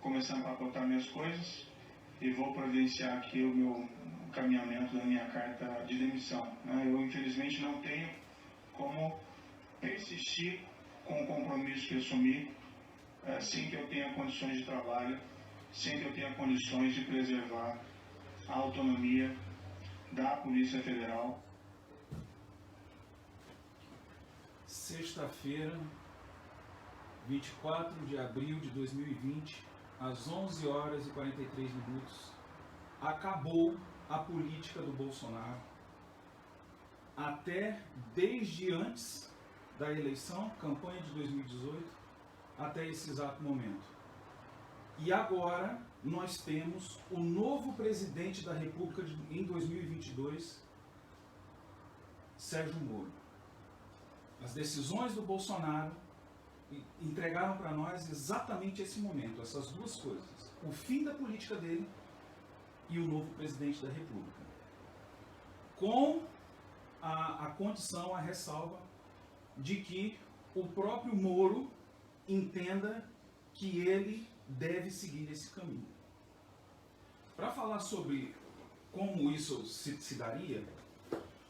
começar a empacotar minhas coisas e vou providenciar aqui o meu encaminhamento da minha carta de demissão. Eu, infelizmente, não tenho como persistir com o compromisso que assumi sem que eu tenha condições de trabalho, sem que eu tenha condições de preservar a autonomia da Polícia Federal. Sexta-feira, 24 de abril de 2020, às 11 horas e 43 minutos, acabou a política do Bolsonaro. Desde antes da eleição, campanha de 2018, até esse exato momento. E agora nós temos o novo presidente da República em 2022, Sérgio Moro. As decisões do Bolsonaro entregaram para nós exatamente esse momento, essas duas coisas. O fim da política dele e o novo presidente da República. Com a condição, a ressalva, de que o próprio Moro entenda que ele deve seguir esse caminho. Para falar sobre como isso se daria,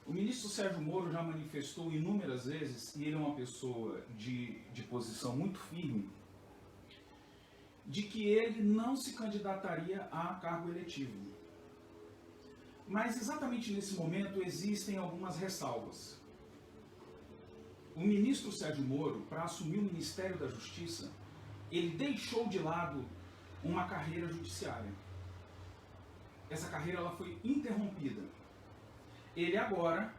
o ministro Sérgio Moro já manifestou inúmeras vezes, e ele é uma pessoa de posição muito firme, de que ele não se candidataria a cargo eletivo. Mas exatamente nesse momento existem algumas ressalvas. O ministro Sérgio Moro, para assumir o Ministério da Justiça, ele deixou de lado uma carreira judiciária. Essa carreira ela foi interrompida. Ele agora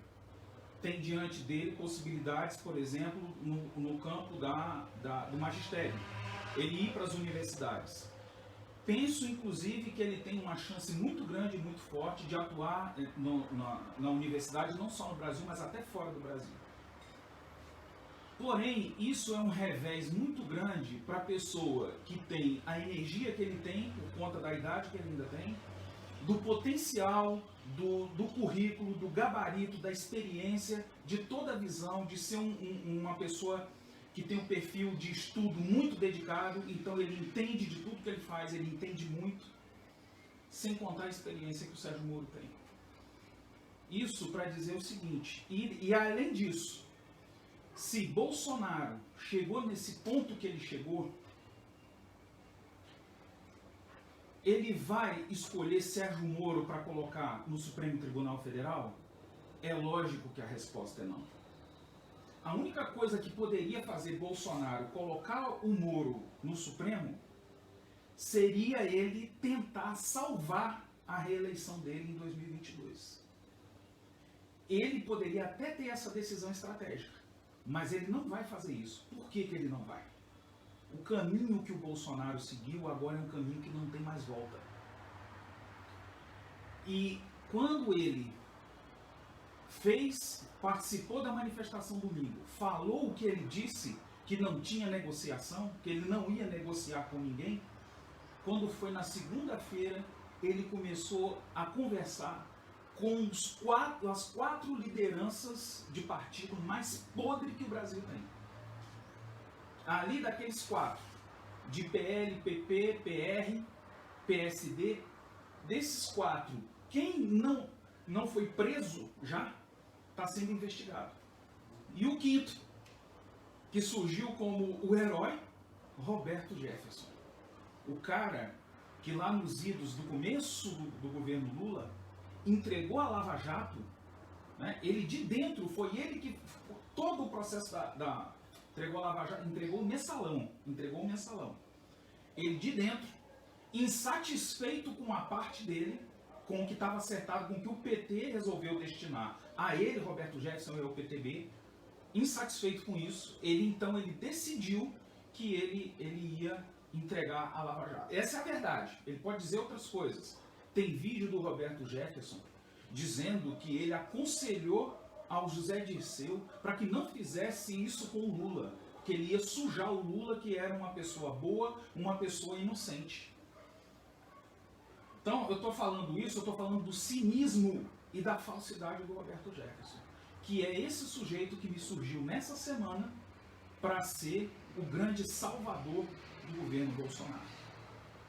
tem diante dele possibilidades, por exemplo, no campo do magistério. Ele ir para as universidades. Penso, inclusive, que ele tem uma chance muito grande e muito forte de atuar na universidade, não só no Brasil, mas até fora do Brasil. Porém, isso é um revés muito grande para a pessoa que tem a energia que ele tem, por conta da idade que ele ainda tem, do potencial, do currículo, do gabarito, da experiência, de toda a visão, de ser uma pessoa que tem um perfil de estudo muito dedicado, então ele entende de tudo que ele faz, ele entende muito, sem contar a experiência que o Sérgio Moro tem. Isso para dizer o seguinte, e além disso, se Bolsonaro chegou nesse ponto que ele chegou, ele vai escolher Sérgio Moro para colocar no Supremo Tribunal Federal? É lógico que a resposta é não. A única coisa que poderia fazer Bolsonaro colocar o Moro no Supremo seria ele tentar salvar a reeleição dele em 2022. Ele poderia até ter essa decisão estratégica, mas ele não vai fazer isso. Por que ele não vai? O caminho que o Bolsonaro seguiu agora é um caminho que não tem mais volta. E quando ele participou da manifestação domingo, falou o que ele disse, que não tinha negociação, que ele não ia negociar com ninguém, quando foi na segunda-feira, ele começou a conversar com as quatro lideranças de partido mais podre que o Brasil tem. Ali daqueles quatro, de PL, PP, PR, PSD, desses quatro, quem não foi preso já está sendo investigado. E o quinto, que surgiu como o herói, Roberto Jefferson. O cara que lá nos idos do começo do governo Lula entregou a Lava Jato, né? Ele de dentro, foi ele que todo o processo entregou a Lava Jato, entregou o mensalão. Ele de dentro, insatisfeito com a parte dele, com o que estava acertado, com o que o PT resolveu destinar a ele, Roberto Jefferson e ao PTB, insatisfeito com isso, ele decidiu que ele ia entregar a Lava Jato. Essa é a verdade. Ele pode dizer outras coisas. Tem vídeo do Roberto Jefferson dizendo que ele aconselhou ao José Dirceu para que não fizesse isso com o Lula, que ele ia sujar o Lula, que era uma pessoa boa, uma pessoa inocente. Então, eu estou falando isso, eu estou falando do cinismo e da falsidade do Roberto Jefferson, que é esse sujeito que me surgiu nessa semana para ser o grande salvador do governo Bolsonaro.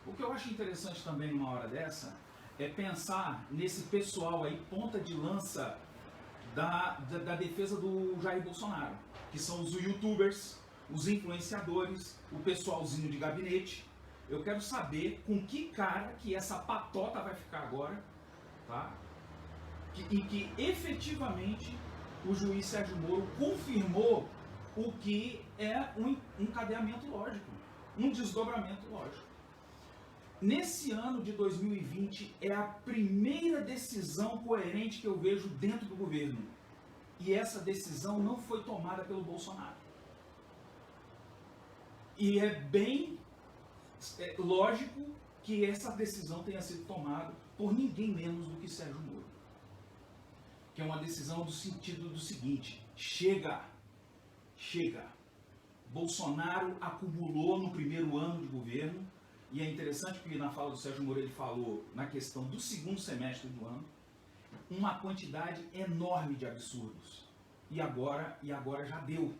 O que eu acho interessante também numa hora dessa é pensar nesse pessoal aí, ponta de lança da defesa do Jair Bolsonaro, que são os youtubers, os influenciadores, o pessoalzinho de gabinete. Eu quero saber com que cara que essa patota vai ficar agora, tá? E que efetivamente o juiz Sérgio Moro confirmou o que é um encadeamento lógico, um desdobramento lógico. Nesse ano de 2020 é a primeira decisão coerente que eu vejo dentro do governo. E essa decisão não foi tomada pelo Bolsonaro. E é bem lógico que essa decisão tenha sido tomada por ninguém menos do que Sérgio Moro. Que é uma decisão do sentido do seguinte: chega. Bolsonaro acumulou no primeiro ano de governo, e é interessante que na fala do Sérgio Moro ele falou na questão do segundo semestre do ano, uma quantidade enorme de absurdos. E agora já deu.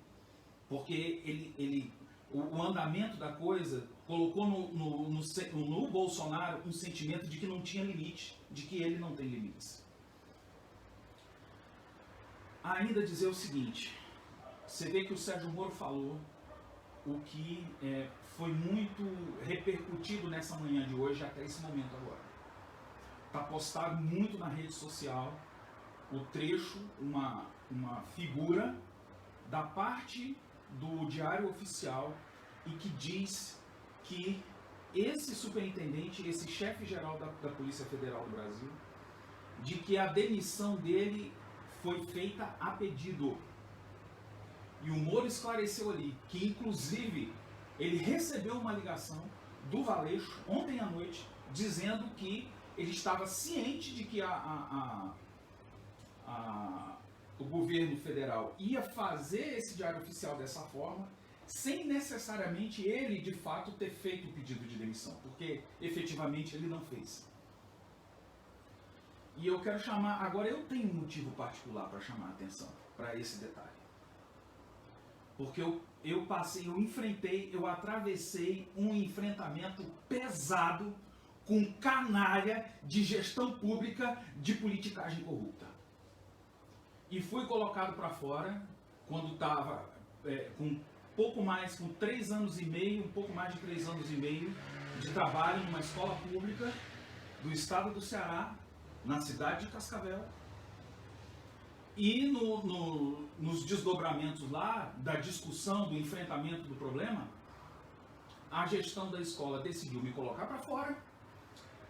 Porque o andamento da coisa colocou no Bolsonaro um sentimento de que não tinha limite, de que ele não tem limites. Ainda dizer o seguinte: você vê que o Sérgio Moro falou o que foi muito repercutido nessa manhã de hoje até esse momento agora. Está postado muito na rede social o trecho, uma figura da parte do Diário Oficial e que diz que esse superintendente, esse chefe-geral da Polícia Federal do Brasil, de que a demissão dele foi feita a pedido. E o Moro esclareceu ali que, inclusive, ele recebeu uma ligação do Valeixo ontem à noite, dizendo que ele estava ciente de que o governo federal ia fazer esse diário oficial dessa forma, sem necessariamente ele, de fato, ter feito o pedido de demissão, porque efetivamente ele não fez. E eu quero chamar, agora eu tenho um motivo particular para chamar a atenção para esse detalhe. Porque eu atravessei um enfrentamento pesado com canalha de gestão pública de politicagem corrupta. E fui colocado para fora quando estava com 3 anos e meio, um pouco mais de 3 anos e meio de trabalho numa escola pública do estado do Ceará, na cidade de Cascavel. E nos desdobramentos lá, da discussão, do enfrentamento do problema, a gestão da escola decidiu me colocar para fora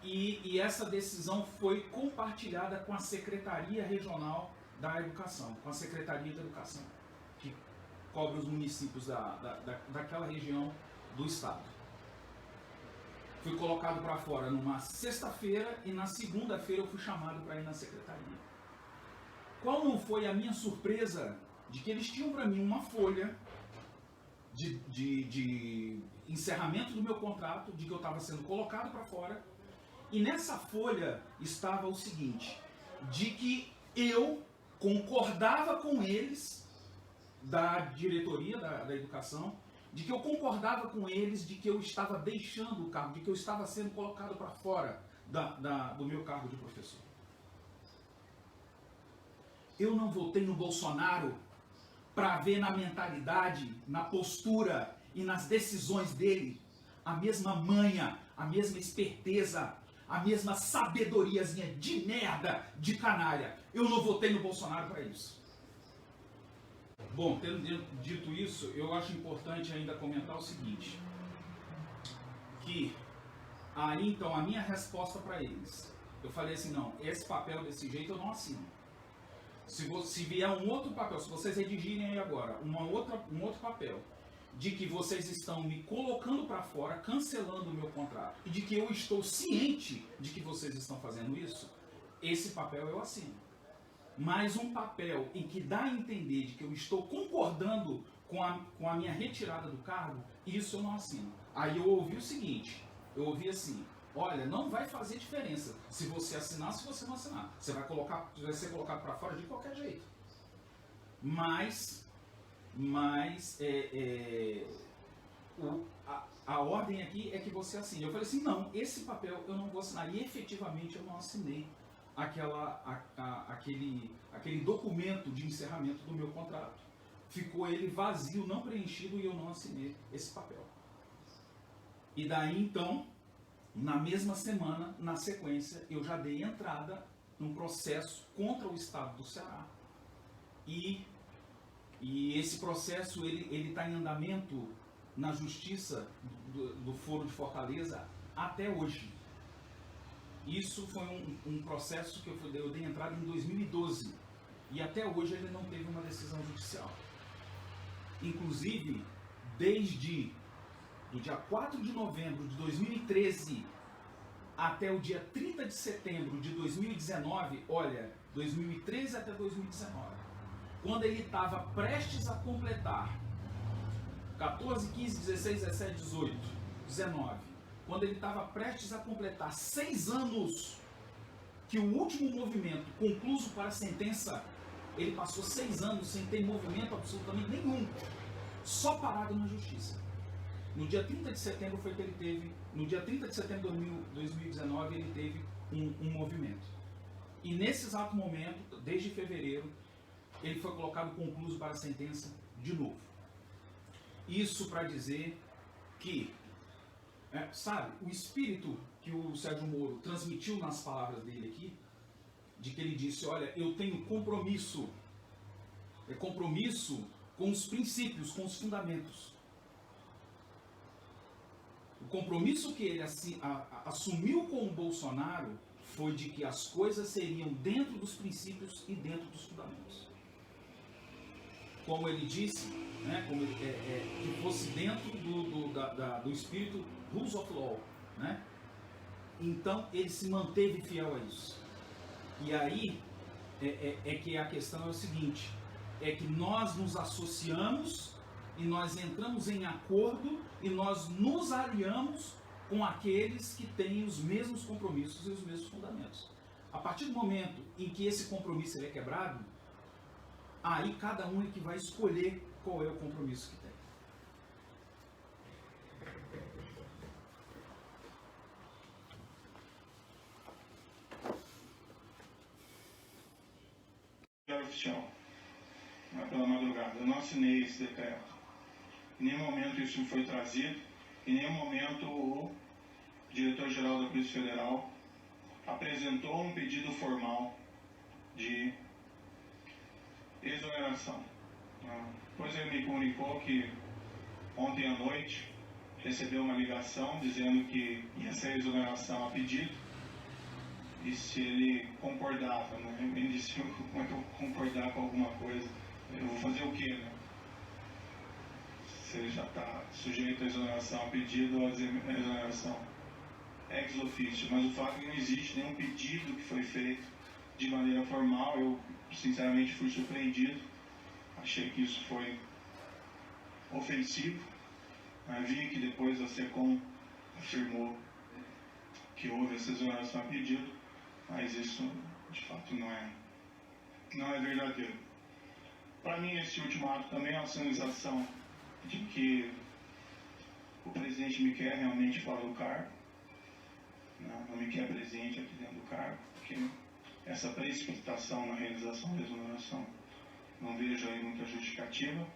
e essa decisão foi compartilhada com a Secretaria Regional da Educação, com a Secretaria de Educação, que cobre os municípios daquela região do estado. Fui colocado para fora numa sexta-feira e na segunda-feira eu fui chamado para ir na secretaria. Qual não foi a minha surpresa de que eles tinham para mim uma folha de encerramento do meu contrato, de que eu estava sendo colocado para fora, e nessa folha estava o seguinte, de que eu concordava com eles, da diretoria da educação, de que eu concordava com eles, de que eu estava deixando o cargo, de que eu estava sendo colocado para fora do meu cargo de professor. Eu não votei no Bolsonaro para ver na mentalidade, na postura e nas decisões dele a mesma manha, a mesma esperteza, a mesma sabedoriazinha de merda, de canalha. Eu não votei no Bolsonaro para isso. Bom, tendo dito isso, eu acho importante ainda comentar o seguinte, que aí então a minha resposta para eles, eu falei assim, não, esse papel desse jeito eu não assino. Se vier um outro papel, se vocês redigirem aí agora um outro papel, de que vocês estão me colocando para fora, cancelando o meu contrato, e de que eu estou ciente de que vocês estão fazendo isso, esse papel eu assino. Mas um papel em que dá a entender de que eu estou concordando com a minha retirada do cargo, isso eu não assino. Aí eu ouvi o seguinte, eu ouvi assim, olha, não vai fazer diferença se você assinar, se você não assinar. Você vai ser colocado para fora de qualquer jeito. Mas a ordem aqui é que você assine. Eu falei assim, não, esse papel eu não vou assinar. E efetivamente eu não assinei aquele documento de encerramento do meu contrato. Ficou ele vazio, não preenchido, e eu não assinei esse papel. E daí então, na mesma semana, na sequência, eu já dei entrada num processo contra o Estado do Ceará. E esse processo ele está em andamento na Justiça do Foro de Fortaleza até hoje. Isso foi um processo que eu dei entrada em 2012 e até hoje ele não teve uma decisão judicial. Inclusive, desde do dia 4 de novembro de 2013 até o dia 30 de setembro de 2019, olha, 2013 até 2019, quando ele estava prestes a completar 14, 15, 16, 17, 18, 19, quando ele estava prestes a completar 6 anos que o último movimento concluso para a sentença, ele passou 6 anos sem ter movimento absolutamente nenhum, só parado na justiça. No dia 30 de setembro foi que ele teve, no dia 30 de setembro de 2019 ele teve um movimento. E nesse exato momento, desde fevereiro, ele foi colocado concluso para a sentença de novo. Isso para dizer que, sabe, o espírito que o Sérgio Moro transmitiu nas palavras dele aqui, de que ele disse, olha, eu tenho compromisso com os princípios, com os fundamentos. O compromisso que ele assumiu com o Bolsonaro foi de que as coisas seriam dentro dos princípios e dentro dos fundamentos. Como ele disse, né, que fosse dentro do espírito rules of law. Né? Então ele se manteve fiel a isso. E aí que a questão é o seguinte, é que nós nos associamos e nós entramos em acordo e nós nos aliamos com aqueles que têm os mesmos compromissos e os mesmos fundamentos. A partir do momento em que esse compromisso ele é quebrado, aí cada um é que vai escolher qual é o compromisso que tem. Oficial, pela madrugada, eu não assinei esse decreto. Em nenhum momento isso foi trazido, em nenhum momento o diretor-geral da Polícia Federal apresentou um pedido formal de exoneração. Depois ele me comunicou que ontem à noite recebeu uma ligação dizendo que ia ser exoneração a pedido e se ele concordava, né? Ele disse, como é que eu concordar com alguma coisa? Eu vou fazer o quê, né? Se ele já está sujeito à exoneração a pedido ou à exoneração ex officio, mas o fato é que não existe nenhum pedido que foi feito de maneira formal. Eu sinceramente fui surpreendido, achei que isso foi ofensivo. Vi que depois a SECOM afirmou que houve essa exoneração a pedido, mas isso de fato não é verdadeiro. Para mim, esse último ato também é uma sinalização de que o presidente me quer realmente fora do cargo, não me quer presente aqui dentro do cargo, porque essa precipitação na realização da exoneração não vejo aí muita justificativa.